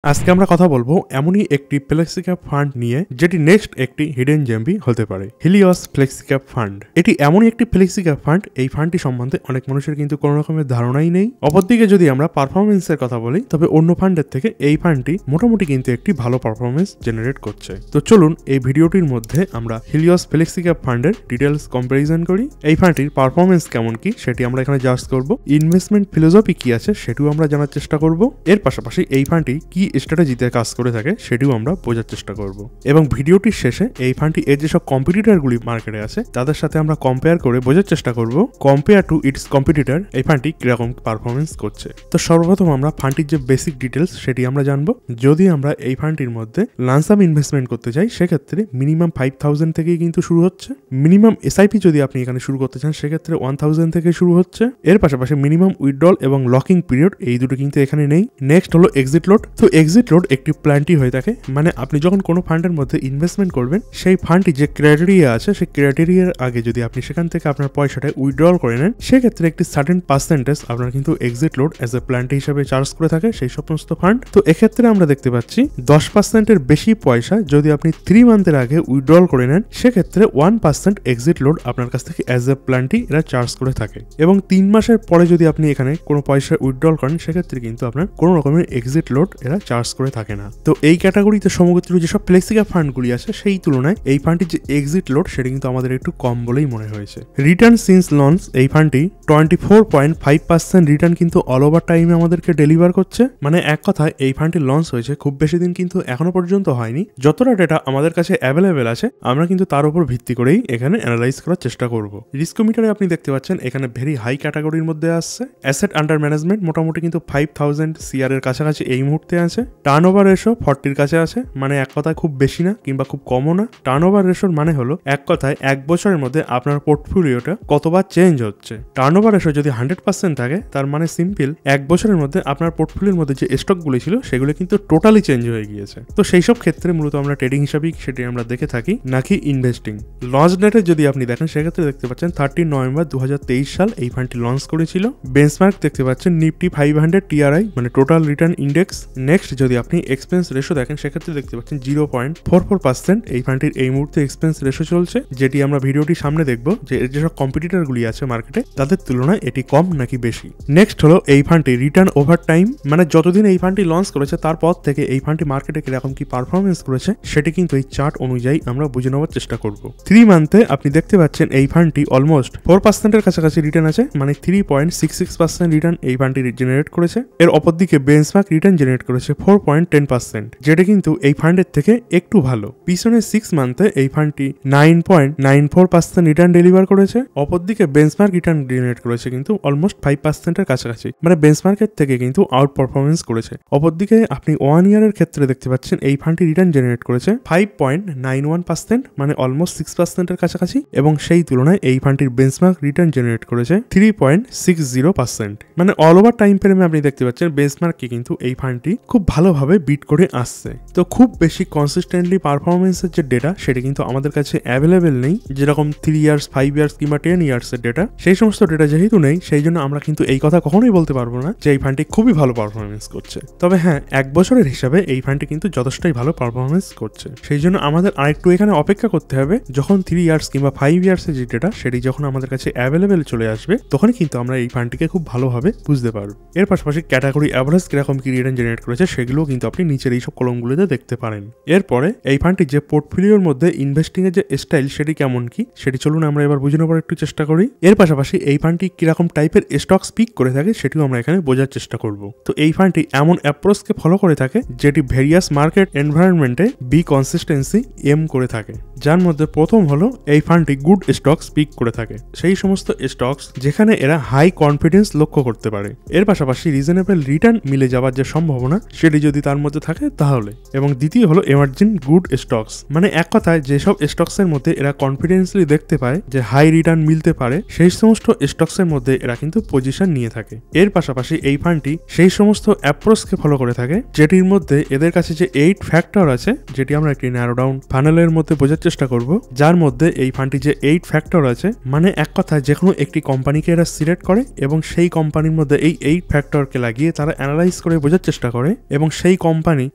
আজকে আমরা কথা বলবো এমনই একটি ফ্লেক্সিক্যাপ ফান্ড নিয়ে যেটি নেক্সট একটি হিডেন জেমবি হতে পারে। হিলিওস ফ্লেক্সিক্যাপ ফান্ড এটি এমনই একটি ফ্লেক্সিক্যাপ ফান্ড, এই ফান্ডটি সম্বন্ধে অনেক মানুষের কিন্তু কোনো রকমের ধারণাই নেই। অপরদিকে যদি আমরা পারফরমেন্সের কথা বলি, তবে অন্য ফান্ডের থেকে এই ফান্ডটি মোটামুটি কিন্তু একটি ভালো পারফরমেন্স জেনারেট করছে। তো চলুন এই ভিডিওটির মধ্যে আমরা হিলিওস ফ্লেক্সিক্যাপ ফান্ডের ডিটেলস কম্পারিজন করি। এই ফান্ডটির পারফরমেন্স কেমন কি সেটি আমরা এখানে জাজ করব, ইনভেস্টমেন্ট ফিলোসফি কি আছে সেটিও আমরা জানার চেষ্টা করব। এর পাশাপাশি এই ফান্ডটি কি স্ট্র্যাটেজিতে কাজ করে থাকে সেটিও আমরা বোঝার চেষ্টা করব, এবং ভিডিওটির শেষে এই ফান্ডটি এর যেসব কম্পিটিটরগুলি মার্কেটে আছে তাদের সাথে আমরা কম্পেয়ার করে বোঝার চেষ্টা করব কম্পেয়ার টু ইটস কম্পিটিটর এই ফান্ডটি কিরকম পারফরমেন্স করছে। তো সর্বপ্রথম আমরা ফান্ডটির যে বেসিক ডিটেলস সেটি আমরা জানবো। যদি আমরা এই ফান্ডটির মধ্যে লামসাম ইনভেস্টমেন্ট করতে চাই সেক্ষেত্রে মিনিমাম 5000 থেকেই কিন্তু শুরু হচ্ছে। মিনিমাম এসআইপি যদি আপনি এখানে শুরু করতে চান সেক্ষেত্রে 1000 থেকে শুরু হচ্ছে। এর পাশাপাশি মিনিমাম উইথড্রল এবং লকিং পিরিয়ড এই দুটো কিন্তু এখানে নেই। নেক্সট হলো এক্সিট লোড। তো এক্সিট লোড একটি প্ল্যানটি হয়ে থাকে, মানে আপনি যখন কোনো ফান্ডের মধ্যে ইনভেস্টমেন্ট করবেন সেই ফান্ডটি যে ক্রাইটেরিয়া আছে সেই ক্রাইটেরিয়ার আগে যদি আপনি সেখান থেকে আপনার পয়সাটা উইথড্রল করে নেন সেক্ষেত্রে একটি সার্টেন পার্সেন্টেজ আপনার কিন্তু এক্সিট লোড অ্যাজ এ প্ল্যানটি হিসেবে চার্জ করে থাকে সেই সমস্ত ফান্ড। তো এক্ষেত্রে আমরা দেখতে পাচ্ছি 10%-এর বেশি পয়সা যদি আপনি 3 মান্থের আগে উইথড্রল করে নেন সেক্ষেত্রে 1% এক্সিট লোড আপনার কাছ থেকে অ্যাজ এ প্ল্যানটি এরা চার্জ করে থাকে, এবং 3 মাসের পরে যদি আপনি এখানে কোনো পয়সা উইথড্রল করেন সেক্ষেত্রে কিন্তু আপনার কোনো রকমের এক্সিট লোড এরা চার্জ করে থাকে না। তো এই ক্যাটাগরিতে সমগ্র যেসব ফ্লেক্সিক্যাপ ফান্ডগুলি আছে সেই তুলনায় এই ফান্ডটির যে এক্সিট লোড সেটা কিন্তু আমাদের একটু কম বলেই মনে হয়েছে। রিটার্ন সিন্স লঞ্চ এই ফান্ডটি 24.5% রিটার্ন কিন্তু অল ওভার টাইমে আমাদেরকে ডেলিভার করছে। মানে এক কথায় এই ফান্ডটি লঞ্চ হয়েছে খুব বেশি দিন কিন্তু এখনো পর্যন্ত হয়নি। যতটা ডেটা আমাদের কাছে অ্যাভেলেবেল আছে আমরা কিন্তু তার উপর ভিত্তি করেই এখানে অ্যানালাইজ করার চেষ্টা করব। রিস্কোমিটারে আপনি দেখতে পাচ্ছেন এখানে ভেরি হাই ক্যাটাগরির মধ্যে আসছে। অ্যাসেট আন্ডার ম্যানেজমেন্ট মোটামুটি কিন্তু 5000 CR এর কাছাকাছি এই মুহূর্তে আছে। টার্নওভার রেশো 40-র কাছে আছে, মানে এক কথায় খুব বেশি না কিংবা খুব কমও না। টার্নওভার রেশোর মানে হলো এক কথায় 1 বছরের মধ্যে আপনার পোর্টফোলিওটা কতবার চেঞ্জ হচ্ছে। টার্নওভার রেশো যদি 100% থাকে তার মানে সিম্পল 1 বছরের মধ্যে আপনার পোর্টফোলিওর মধ্যে যে স্টকগুলি ছিল সেগুলো কিন্তু টোটালি চেঞ্জ হয়ে গিয়েছে। তো সেই সব ক্ষেত্রে মূলত আমরা ট্রেডিং হিসাবেই সেটি আমরা দেখে থাকি নাকি ইনভেস্টিং। লঞ্চ ডেটে যদি আপনি দেখেন সেক্ষেত্রে দেখতে পাচ্ছেন 30 নভেম্বর 2023 সাল এই ফান্ডটি লঞ্চ করেছিল। বেঞ্চমার্ক দেখতে পাচ্ছেন নিফটি 500 TRI মানে টোটাল রিটার্ন ইন্ডেক্স। নেক্সট যদি আপনি এক্সপেন্স রেশো দেখেন সেক্ষেত্রে দেখতে পাচ্ছেন 0.44% এই ফান্ডটির এই মুহূর্তে এক্সপেন্স রেশো চলছে, যেটি আমরা ভিডিওটির সামনে দেখব যে এর যেসব কম্পিটিটর গুলি আছে মার্কেটে তাদের তুলনায় এটি কম নাকি বেশি। নেক্সট হলো এই ফান্ডটি রিটার্ন ওভার টাইম, মানে যতদিন এই ফান্ডটি লঞ্চ করেছে তারপর থেকে এই ফান্ডটি মার্কেটে কিরকম কি পারফরমেন্স করেছে সেটি কিন্তু এই চার্ট অনুযায়ী আমরা বুঝে নেওয়ার চেষ্টা করব। 3 মান্থে আপনি দেখতে পাচ্ছেন এই ফান্ডটি অলমোস্ট 4%-এর কাছাকাছি রিটার্ন আছে, মানে 3.66% রিটার্ন এই ফান্ডটি জেনারেট করেছে। এর অপরদিকে বেঞ্চমার্ক রিটার্ন জেনারেট করেছে 4.10%, যেটা কিন্তু এই ফান্ডের থেকে একটু ভালো। পিছনে 6 মান্থে এই ফান্ডটি 9.94% রিটার্ন ডেলিভার করেছে। অপরদিকে বেঞ্চমার্ক রিটার্ন জেনারেট করেছে কিন্তু অলমোস্ট 5%-এর কাছাকাছি, মানে বেঞ্চমার্কের থেকে কিন্তু আউট পারফরমেন্স করেছে। অপরদিকে আপনি 1 ইয়ারের ক্ষেত্রে দেখতে পাচ্ছেন এই ফান্ডটি রিটার্ন জেনারেট করেছে 5.91%, মানে অলমোস্ট 6%-এর কাছাকাছি, এবং সেই তুলনায় এই ফান্ডটির বেঞ্চমার্ক রিটার্ন জেনারেট করেছে 3.60%, মানে অল ওভার টাইম ফ্রেমে আপনি দেখতে পাচ্ছেন বেঞ্চমার্ককে কিন্তু এই ফান্ডটি খুব ভালোভাবে বিট করে আসছে। তো খুব বেশি কনসিস্টেন্টলি পারফরমেন্সের যে ডেটা সেটা কিন্তু আমাদের কাছে অ্যাভেলেবেল নেই, যেরকম 3 ইয়ার্স 5 ইয়ার্স কিংবা 10 ইয়ার্সের ডেটা। সেই সমস্ত ডেটা যেহেতু নেই সেই জন্য আমরা কিন্তু এই কথা কখনোই বলতে পারবো না যে এই ফান্ডটি খুবই ভালো পারফরমেন্স করছে। তবে হ্যাঁ, 1 বছরের হিসাবে এই ফান্ডটি কিন্তু যথেষ্টই ভালো পারফরমেন্স করছে। সেই জন্য আমাদের আরেকটু এখানে অপেক্ষা করতে হবে, যখন 3 ইয়ার্স কিংবা 5 ইয়ার্সের যে ডেটা সেটি যখন আমাদের কাছে অ্যাভেলেবেল চলে আসবে তখনই কিন্তু আমরা এই ফান্ডটিকে খুব ভালোভাবে বুঝতে পারবো। এর পাশাপাশি ক্যাটাগরি অ্যাভারেজ কিরকম কি রিটার্ন জেনারেট করেছে সেগুলো কিন্তু আপনি নিচের এইসব কলমগুলোতে দেখতে পারেন। এরপরে এই ফান্ডটি যে পোর্টফোলিওর মধ্যে ইনভেস্টিং এর যে স্টাইল সেটি কেমন কি সেটি চলুন আমরা এবার বুঝে নেবার একটু চেষ্টা করি। এর পাশাপাশি এই ফান্ডটি কিরকম টাইপের স্টক পিক করে থাকে সেটিও আমরা এখানে বোঝার চেষ্টা করব। তো এই ফান্ডটি এমন অ্যাপ্রোচকে ফলো করে থাকে যেটি ভেরিয়াস মার্কেট এনভায়রনমেন্টে বি কনসিস্টেন্সি এম করে থাকে, যার মধ্যে প্রথম হলো এই ফান্ডটি গুড স্টকস পিক করে থাকে, সেই সমস্ত স্টকস যেখানে এরা হাই কনফিডেন্স লক্ষ্য করতে পারে। এর পাশাপাশি রিজনেবল রিটার্ন মিলে যাওয়ার যে সম্ভাবনা সেটি যদি তার মধ্যে থাকে তাহলে, এবং দ্বিতীয় হলো এমার্জিং গুড স্টকস, মানে এক কথায় যেসব স্টকস এর মধ্যে এরা কনফিডেন্সলি দেখতে পায় যে হাই রিটার্ন মিলতে পারে সেই সমস্ত স্টকস এর মধ্যে এরা কিন্তু পজিশন নিয়ে থাকে। এর পাশাপাশি এই ফান্ডটি সেই সমস্ত অ্যাপ্রোচকে ফলো করে থাকে যেটির মধ্যে এদের কাছে যে 8 ফ্যাক্টর আছে, যেটি আমরা একটি ন্যারো ডাউন ফানেলের মধ্যে বোঝার চেষ্টা করব, যার মধ্যে এই ফান্ডটি যে 8 ফ্যাক্টর আছে, মানে এক কথায় যে কোনো একটি কোম্পানিকে এরা সিলেক্ট করে এবং সেই কোম্পানির মধ্যে এই 8 ফ্যাক্টরকে লাগিয়ে তারা অ্যানালাইজ করে বোঝার চেষ্টা করে এবং সেই কোম্পানি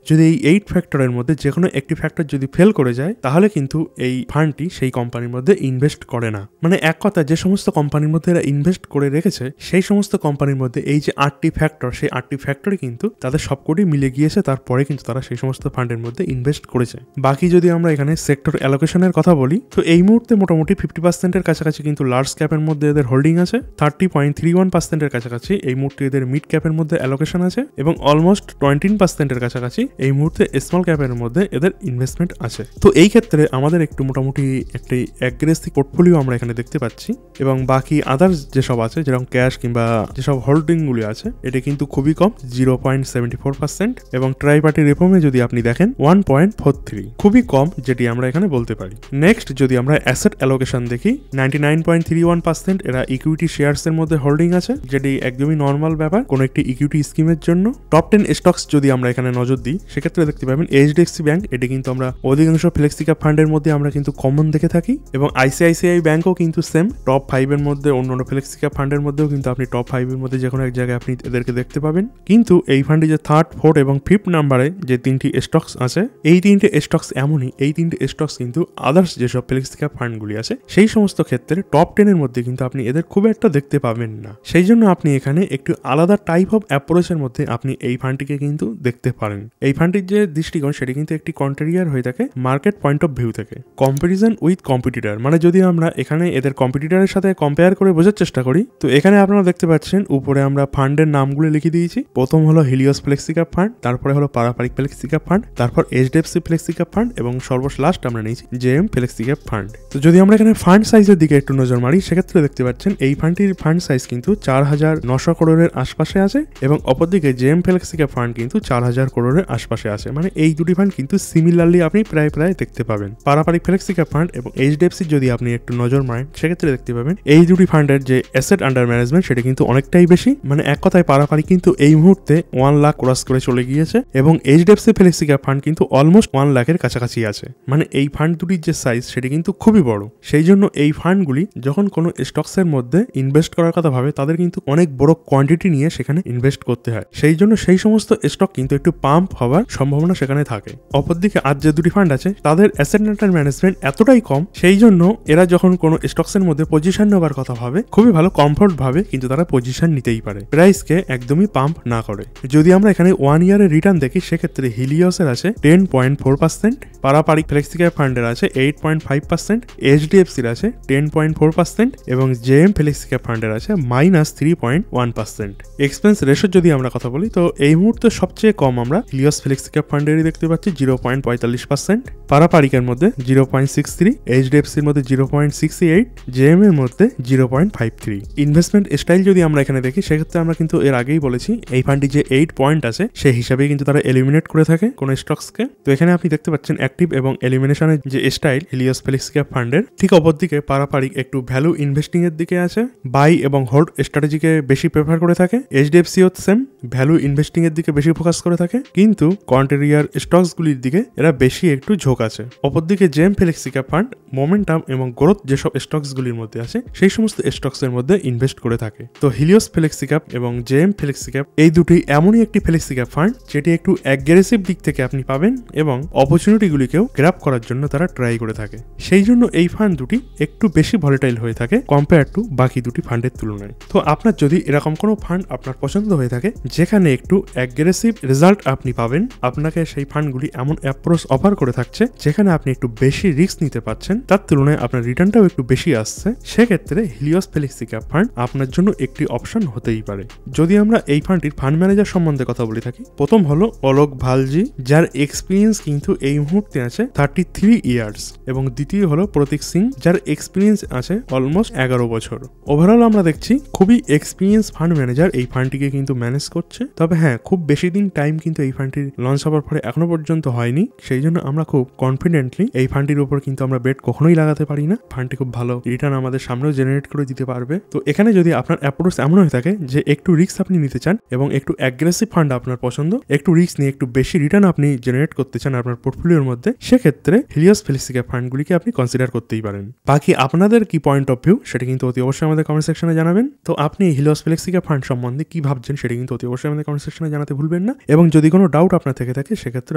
যদি এই 8 ফ্যাক্টরের মধ্যে যে কোনো একটি ফ্যাক্টর যদি ফেল করে যায় তাহলে কিন্তু এই ফান্ডটি সেই কোম্পানির মধ্যে ইনভেস্ট করে না। মানে এক কথা যে সমস্ত কোম্পানির মধ্যে এরা ইনভেস্ট করে রেখেছে সেই সমস্ত কোম্পানির মধ্যে এই যে 8টি ফ্যাক্টর, সেই 8টি ফ্যাক্টরে কিন্তু তাদের সবকটি মিলে গিয়েছে, তারপরে কিন্তু তারা সেই সমস্ত ফান্ডের মধ্যে ইনভেস্ট করেছে। বাকি যদি আমরা এখানে সেক্টর অ্যালোকেশনের কথা বলি তো এই মুহূর্তে মোটামুটি 50%-এর কাছাকাছি কিন্তু লার্জ ক্যাপের মধ্যে এদের হোল্ডিং আছে, 30.31%-এর কাছাকাছি এই মুহূর্তে এদের মিড ক্যাপের মধ্যে অ্যালোকেশন আছে এবং অলমোস্ট 19%-এর কাছাকাছি এই মুহূর্তে স্মল ক্যাপের মধ্যে এদের ইনভেস্টমেন্ট আছে। তো এই ক্ষেত্রে আমাদের একটু মোটামুটি একটি অ্যাগ্রেসিভ পোর্টফোলিও আমরা এখানে দেখতে পাচ্ছি এবং বাকি আদার্স যেসব আছে যেরকম ক্যাশ কিংবা যেসব হোল্ডিংগুলি আছে এটা কিন্তু খুবই কম, 0.74%, এবং ট্রাই পার্টি রেপোমে যদি আপনি দেখেন 1.43, খুবই কম, যেটি আমরা এখানে বলতে পারি। নেক্সট যদি আমরা অ্যাসেট অ্যালোকেশন দেখি 99.31% এরা ইকুইটি শেয়ারস এর মধ্যে হোল্ডিং আছে, যেটি একদমই নর্মাল ব্যাপার কোন একটি ইকুইটি স্কিমের জন্য। টপ 10 স্টকস যদি আমরা এখানে নজর দিই সেক্ষেত্রে দেখতে পাবেন এইচডিএফসি ব্যাংক, এটি কিন্তু আমরা অধিকাংশ ফ্লেক্সি ক্যাপ ফান্ডের মধ্যে আমরা কিন্তু কমন দেখে থাকি, এবং আইসিআইসিআই ব্যাংকও কিন্তু সেম টপ 5 এর মধ্যে, অন্যান্য ফ্লেক্সি ক্যাপ ফান্ডের মধ্যেও কিন্তু আপনি টপ 5 এর মধ্যে যে কোনো এক জায়গায় আপনি এদেরকে দেখতে পাবেন। কিন্তু এই ফান্ডে যে 3rd, 4th এবং 5th নাম্বারে যে 3টি স্টকস আছে এই 3টে স্টকস এমনই, এই 3টে স্টকস কিন্তু আদার্স যেসব ফ্লেক্সি ক্যাপ ফান্ডগুলি আছে সেই সমস্ত ক্ষেত্রে টপ 10 এর মধ্যে কিন্তু আপনি এদের খুব একটা দেখতে পাবেন না। সেই জন্য আপনি এখানে একটু আলাদা টাইপ অফ অ্যাপ্রোচের মধ্যে আপনি এই ফান্ডটিকে কিন্তু দেখতে পারেন। এই ফান্ডটির যে দৃষ্টিকোণ সেটি কিন্তু একটি কন্ট্রারিয়ার হয়ে থাকে মার্কেট পয়েন্ট অফ ভিউ থেকে। কম্পারিজন উইথ কম্পিটিটর, মানে যদি আমরা এখানে এদের কম্পিটিটরের সাথে কম্পেয়ার করে বোঝার চেষ্টা করি তো এখানে আপনারা দেখতে পাচ্ছেন উপরে আমরা ফান্ডের নামগুলো লিখে দিয়েছি। প্রথম হলো হিলিওস ফ্লেক্সি ক্যাপ ফান্ড, তারপরে হলো পারাপারিক ফ্লেক্সি ক্যাপ ফান্ড, তারপর এইচডিএফসি ফ্লেক্সি ক্যাপ ফান্ড এবং সর্বলাস্ট আমরা নিয়েছি জেএম ফ্লেক্সি ক্যাপ ফান্ড। তো যদি আমরা এখানে ফান্ড সাইজের দিকে একটু নজর মারি সেক্ষেত্রে দেখতে পাচ্ছেন এই ফান্ডটির ফান্ড সাইজ কিন্তু 4,900 করোড়ের আশপাশে আছে এবং অপরদিকে জেএম ফ্লেক্সি ক্যাপ ফান্ড কিন্তু 4,000 করোড়ের আশপাশে আছে। মানে এই দুটি ফান্ড কিন্তু সিমিলারলি আপনি প্রায় দেখতে পাবেন। পারাপারিক ফ্লেক্সি ক্যাপ ফান্ড এবং এইচডিএফসি যদি আপনি একটু নজর মারেন সেক্ষেত্রে দেখতে পাবেন এই দুটি ফান্ডের যে অ্যাসেট আন্ডার ম্যানেজমেন্ট সেটা কিন্তু অনেকটাই বেশি। মানে এক কথায় পারাপারিক কিন্তু এই মুহূর্তে 1 লাখ ক্রস করে চলে গিয়েছে এবং এইচডিএফসি ফ্লেক্সি ক্যাপ ফান্ড কিন্তু অলমোস্ট 1 লাখের কাছাকাছি আছে। মানে এই ফান্ড দুটির যে সাইজ সেটি কিন্তু খুবই বড়। সেই জন্য এই ফান্ডগুলি যখন কোনো স্টকসের মধ্যে ইনভেস্ট করার কথা ভাবে তাদের কিন্তু অনেক বড় কোয়ান্টিটি নিয়ে সেখানে ইনভেস্ট করতে হয়। সেই জন্য সেই সমস্ত স্টক কিন্তু একটু পাম্প হওয়ার সম্ভাবনা সেখানে থাকে। অপরদিকে আর যে দুটি ফান্ড আছে তাদের অ্যাসেট আন্ডার ম্যানেজমেন্ট এতটাই কম, সেই জন্য এরা যখন কোনো স্টকসের মধ্যে পজিশন নেবার কথা ভাবে খুবই ভালো কমফোর্ট ভাবে কিন্তু তারা পজিশন নিতেই পারে, প্রাইসকে একদমই পাম্প না করে। যদি আমরা এখানে 1 ইয়ারের রিটার্ন দেখি সেক্ষেত্রে হিলিওসের আছে 10.4%, পারাপারিক ফ্লেক্সি ক্যাপ ফান্ডের আছে 8.5%, এইচডিএফসির আছে 10.4% এবং জেএম ফ্লেক্সি ক্যাপ ফান্ডের আছে -3.1%। এক্সপেন্স রেশিও যদি আমরা কথা বলি তো এই মুহূর্তে সবচেয়ে কম আমরা হিলিওস ফ্লেক্সি ক্যাপ ফান্ডেরই দেখতে পাচ্ছি 0.45%, পারাপারিকের মধ্যে 0.63, এইচডিএফসির মধ্যে 0.68, জেএম এর মধ্যে 0.53। ইনভেস্টমেন্ট স্টাইল যদি আমরা এখানে দেখি সেক্ষেত্রে আমরা কিন্তু এর আগেই বলেছি এই ফান্ডটি যে 8 পয়েন্ট আছে সেই হিসাবে কিন্তু তারা এলিমিনেট করে থাকে কোন স্টকসকে। তো এখানে আপনি দেখতে পাচ্ছেন অ্যাক্টিভ এবং এলিমিনেশনের যে স্টাইল হিলিওস ফ্লেক্সি ক্যাপ ফান্ডের, ঠিক অপরদিকে পারাপারিক একটু ভ্যালু ইনভেস্টিং এর দিকে আছে, বাই এবং হোল্ড স্ট্র্যাটেজিকে বেশি প্রেফার করে থাকে। এইচডিএফসিও সেম ভ্যালু ইনভেস্টিং এর দিকে বেশি ফোকাস করে থাকে, কিন্তু কন্ট্রারিয়ার স্টকসগুলির দিকে এরা বেশি একটু ঝোঁক আছে। অপরদিকে JM flexi cap fund momentum এবং গ্রোথ যেসব স্টকসগুলির মধ্যে আছে সেই সমস্ত স্টকসের মধ্যে ইনভেস্ট করে থাকে। তো হিলিওস ফ্লেক্সি ক্যাপ এবং জেএম ফ্লেক্সি ক্যাপ এই দুটি এমনই একটি ফ্লেক্সি ক্যাপ ফান্ড যেটি একটু অ্যাগ্রেসিভ দিক থেকে আপনি পাবেন এবং অপরচুনিটিগুলিকেও গ্র্যাব করার জন্য তারা ট্রাই করে থাকে। সেই জন্য এই ফান্ড দুটি একটু বেশি ভলিটাইল হয়ে থাকে কম্পেয়ার টু বাকি দুটি ফান্ডের তুলনায়। তো আপনার যদি এরকম কোনো ফান্ড আপনার পছন্দ হয়ে থাকে যেখানে একটু অ্যাগ্রেসিভ রেজাল্ট আপনি পাবেন, আপনাকে সেই ফান্ডগুলি এমন অ্যাপ্রোচ অফার করে থাকছে যেখানে আপনি একটু বেশি রিস্ক নিতে পারছেন, তার তুলনায় আপনার রিটার্নটাও একটু বেশি আসছে, সেক্ষেত্রে হিলিওস ফ্লেক্সি ক্যাপ ফান্ড আপনার জন্য একটি অপশন হতেই পারে। যদি আমরা এই ফান্ডটির ফান্ড ম্যানেজার সম্বন্ধে কথা বলে থাকি, প্রথম হলো অলোক ভালজি যার এক্সপিরিয়েন্স কিন্তু এই মুহূর্তে আছে 33 ইয়ার্স, এবং দ্বিতীয় হলো প্রতীক সিং যার এক্সপিরিয়েন্স আছে অলমোস্ট 11 বছর। ওভারঅল আমরা দেখছি খুবই এক্সপিরিয়েন্স ফান্ড ম্যানেজার এই ফান্ডটিকে কিন্তু ম্যানেজ করছে। তবে হ্যাঁ, খুব বেশি দিন টাইম কিন্তু এই ফান্ডটির লঞ্চ হওয়ার পরে এখনো পর্যন্ত হয়নি, সেই জন্য আমরা খুব কনফিডেন্টলি এই ফান্ডটির উপর কিন্তু আমরা বেট কখনোই লাগাতে পারি না। ফান্ডটি খুব ভালো রিটার্ন আমাদের সামনেও জেনারেট করে দিতে পারবে। তো এখানে যদি আপনার অ্যাপ্রোচ এমন হয়ে থাকে যে একটু রিস্ক আপনি নিতে চান এবং একটু অ্যাগ্রেসিভ ফান্ড আপনার পছন্দ, একটু রিস্ক নিয়ে একটু বেশি রিটার্ন আপনি জেনারেট করতে চান আপনার পোর্টফোলিওর মধ্যে, সেক্ষেত্রে হিলিওস ফ্লেক্সি ক্যাপ ফান্ডগুলিকে আপনি কনসিডার করতেই পারেন। বাকি আপনাদের কি পয়েন্ট অফ ভিউ সেটা কিন্তু অতি অবশ্যই আমাদের কমেন্ট সেকশনে জানাবেন। তো আপনি হিলিওস ফ্লেক্সি ক্যাপ ফান্ড সম্বন্ধে কি ভাবছেন সেটা কিন্তু অতি অবশ্যই আমাদের কমেন্ট সেকশনে জানাতে ভুলবেন না। না, এবং যদি কোনো ডাউট আপনার থেকে থাকে সেক্ষেত্রে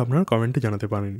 আপনারা কমেন্টে জানাতে পারেন।